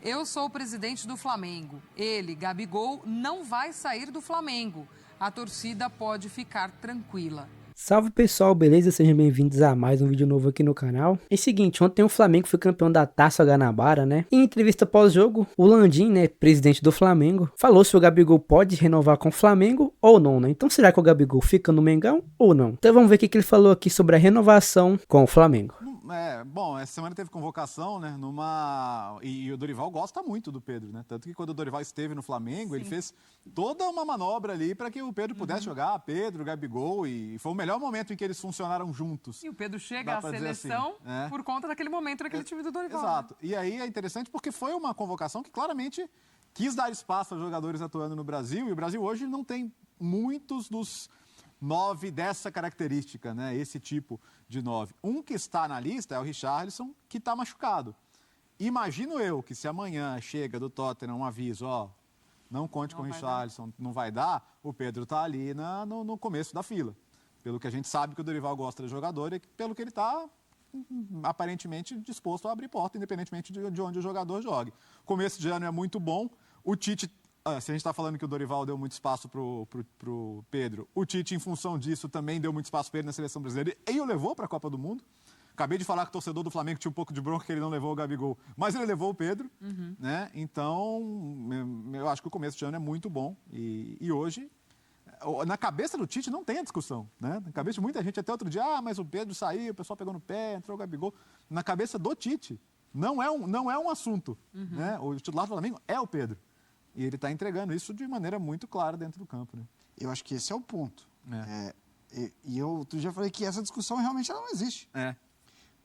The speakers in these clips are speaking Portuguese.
Eu sou o presidente do Flamengo. Ele, Gabigol, não vai sair do Flamengo. A torcida pode ficar tranquila. Salve pessoal, beleza? Sejam bem-vindos a mais um vídeo novo aqui no canal. É o seguinte, ontem o Flamengo foi campeão da Taça Guanabara, né? Em entrevista pós-jogo, o Landim, né, presidente do Flamengo, falou se o Gabigol pode renovar com o Flamengo ou não, né? Então será que o Gabigol fica no Mengão ou não? Então vamos ver o que ele falou aqui sobre a renovação com o Flamengo. Bom, essa semana teve convocação, né? E o Dorival gosta muito do Pedro, né? Tanto que quando o Dorival esteve no Flamengo, ele fez toda uma manobra ali para que o Pedro pudesse jogar, Pedro, Gabigol, e foi o melhor momento em que eles funcionaram juntos. E o Pedro chega à seleção assim, por conta daquele momento daquele time do Dorival. Exato. E aí é interessante porque foi uma convocação que claramente quis dar espaço aos jogadores atuando no Brasil, e o Brasil hoje não tem muitos dos 9 dessa característica, né? Esse tipo de 9. Um que está na lista é o Richarlison, que está machucado. Imagino eu que se amanhã chega do Tottenham um aviso, não conte com o Richarlison, não vai dar, o Pedro está ali no começo da fila. Pelo que a gente sabe que o Dorival gosta do jogador e pelo que ele está aparentemente disposto a abrir porta, independentemente de onde o jogador jogue. Começo de ano é muito bom. O Tite, se a gente está falando que o Dorival deu muito espaço pro Pedro, o Tite, em função disso, também deu muito espaço para ele na seleção brasileira e o levou para a Copa do Mundo. Acabei de falar que o torcedor do Flamengo tinha um pouco de bronca que ele não levou o Gabigol, mas ele levou o Pedro, né? Então, eu acho que o começo de ano é muito bom. E hoje, na cabeça do Tite, não tem a discussão, né? Na cabeça de muita gente, até outro dia, mas o Pedro saiu, o pessoal pegou no pé, entrou o Gabigol. Na cabeça do Tite, não é um assunto, né? O titular do Flamengo é o Pedro. E ele está entregando isso de maneira muito clara dentro do campo, né? Eu acho que esse é o ponto. E eu outro dia falei que essa discussão realmente ela não existe.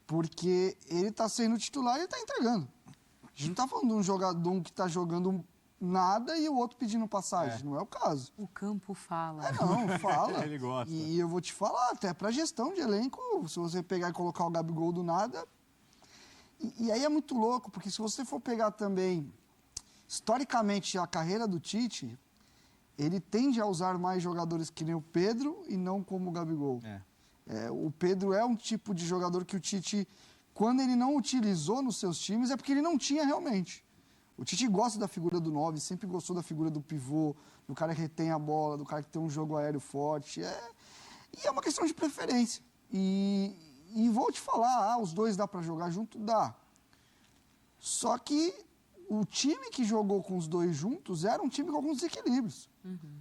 Porque ele está sendo titular e ele está entregando. A gente não está falando de um jogador que está jogando nada e o outro pedindo passagem. Não é o caso. O campo fala. Não, fala. Ele gosta. E eu vou te falar, até para gestão de elenco, se você pegar e colocar o Gabigol do nada... E aí é muito louco, porque se você for pegar também, historicamente, a carreira do Tite, ele tende a usar mais jogadores que nem o Pedro e não como o Gabigol. O Pedro é um tipo de jogador que o Tite, quando ele não utilizou nos seus times, é porque ele não tinha realmente. O Tite gosta da figura do 9, sempre gostou da figura do pivô, do cara que retém a bola, do cara que tem um jogo aéreo forte. E é uma questão de preferência. E vou te falar, os dois dá para jogar junto? Dá. Só que o time que jogou com os dois juntos era um time com alguns desequilíbrios.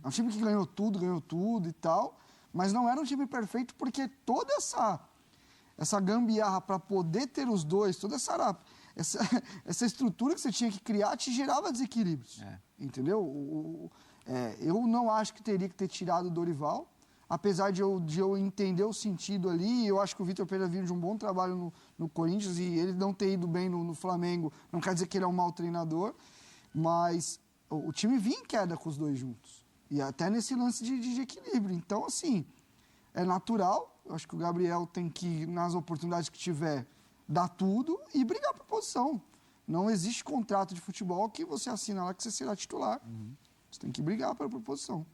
É um time que ganhou tudo e tal, mas não era um time perfeito porque toda essa gambiarra para poder ter os dois, toda essa estrutura que você tinha que criar te gerava desequilíbrios. Entendeu? Eu não acho que teria que ter tirado o Dorival, apesar de eu entender o sentido ali. Eu acho que o Vitor Pereira vindo de um bom trabalho no Corinthians e ele não ter ido bem no Flamengo não quer dizer que ele é um mau treinador, mas o time vinha em queda com os dois juntos. E até nesse lance de equilíbrio. Então, assim, é natural. Eu acho que o Gabriel tem que, nas oportunidades que tiver, dar tudo e brigar por posição. Não existe contrato de futebol que você assina lá que você será titular. Você tem que brigar por posição.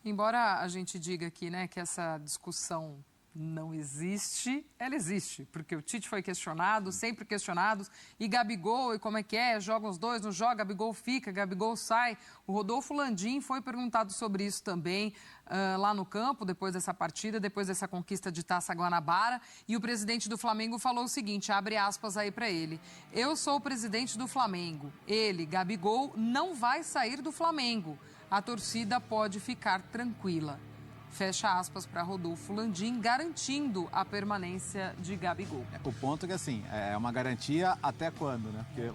Embora a gente diga aqui, né, que essa discussão não existe, ela existe, porque o Tite foi questionado, sempre questionados, e Gabigol, e como é que é, jogam os dois, não joga, Gabigol fica, Gabigol sai. O Rodolfo Landim foi perguntado sobre isso também lá no campo, depois dessa partida, depois dessa conquista de Taça Guanabara, e o presidente do Flamengo falou o seguinte, abre aspas aí para ele: eu sou o presidente do Flamengo, ele, Gabigol, não vai sair do Flamengo, a torcida pode ficar tranquila. Fecha aspas para Rodolfo Landim, garantindo a permanência de Gabigol. O ponto é que, assim, é uma garantia até quando, né? Porque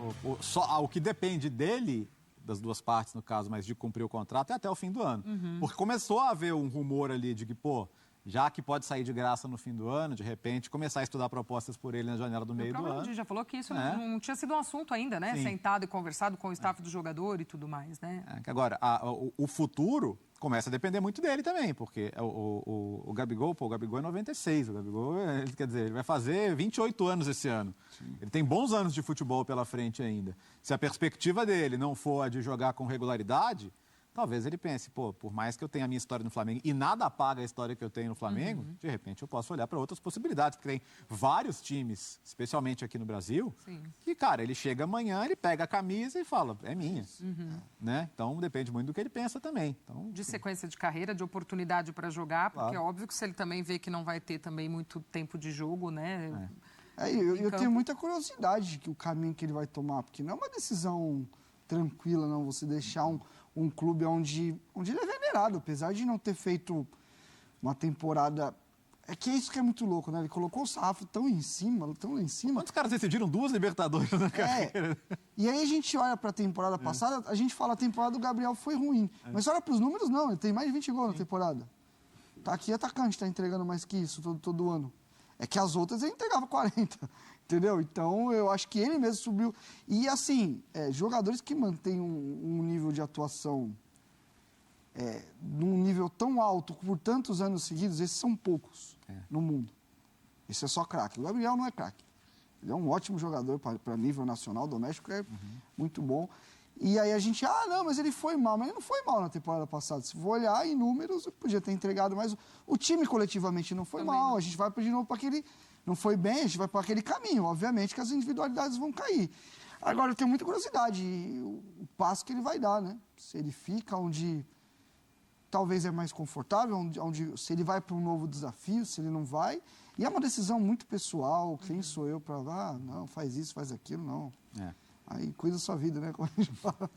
o que depende dele, das duas partes, no caso, mas de cumprir o contrato, é até o fim do ano. Porque começou a haver um rumor ali de que, já que pode sair de graça no fim do ano, de repente, começar a estudar propostas por ele na janela do meio do ano. Já falou que isso não tinha sido um assunto ainda, né? Sim. Sentado e conversado com o staff do jogador e tudo mais, né? Agora, o futuro começa a depender muito dele também, porque o Gabigol, o Gabigol é 96, o Gabigol, quer dizer, ele vai fazer 28 anos esse ano. Sim. Ele tem bons anos de futebol pela frente ainda. Se a perspectiva dele não for a de jogar com regularidade, talvez ele pense, pô, por mais que eu tenha a minha história no Flamengo e nada apaga a história que eu tenho no Flamengo, de repente eu posso olhar para outras possibilidades, porque tem vários times, especialmente aqui no Brasil, que, cara, ele chega amanhã, ele pega a camisa e fala, é minha, né? Então, depende muito do que ele pensa também. Então, de sequência de carreira, de oportunidade para jogar, porque é óbvio que se ele também vê que não vai ter também muito tempo de jogo, né? Eu tenho muita curiosidade que o caminho que ele vai tomar, porque não é uma decisão tranquila, não, você deixar um clube onde ele é venerado, apesar de não ter feito uma temporada... É que é isso que é muito louco, né? Ele colocou o sarrafo tão lá em cima. Quantos caras decidiram 2 Libertadores na carreira? E aí a gente olha para a temporada passada, a gente fala a temporada do Gabriel foi ruim. Mas olha para os números, não, ele tem mais de 20 gols na temporada. Tá aqui atacante, tá entregando mais que isso todo ano. É que as outras ele entregava 40, entendeu? Então, eu acho que ele mesmo subiu. E, assim, jogadores que mantêm um nível de atuação num nível tão alto por tantos anos seguidos, esses são poucos no mundo. Isso é só craque. O Gabriel não é craque. Ele é um ótimo jogador para nível nacional, doméstico, é muito bom. E aí a gente, não, mas ele foi mal. Mas ele não foi mal na temporada passada. Se for olhar em números, podia ter entregado mais. O time coletivamente não foi Também mal. não. A gente vai de novo para aquele... Não foi bem, a gente vai para aquele caminho. Obviamente que as individualidades vão cair. Agora, eu tenho muita curiosidade. O passo que ele vai dar, né? Se ele fica onde talvez é mais confortável, se ele vai para um novo desafio, se ele não vai. E é uma decisão muito pessoal. Quem sou eu para não, faz isso, faz aquilo, não. Aí cuida da sua vida, né? Como a gente fala.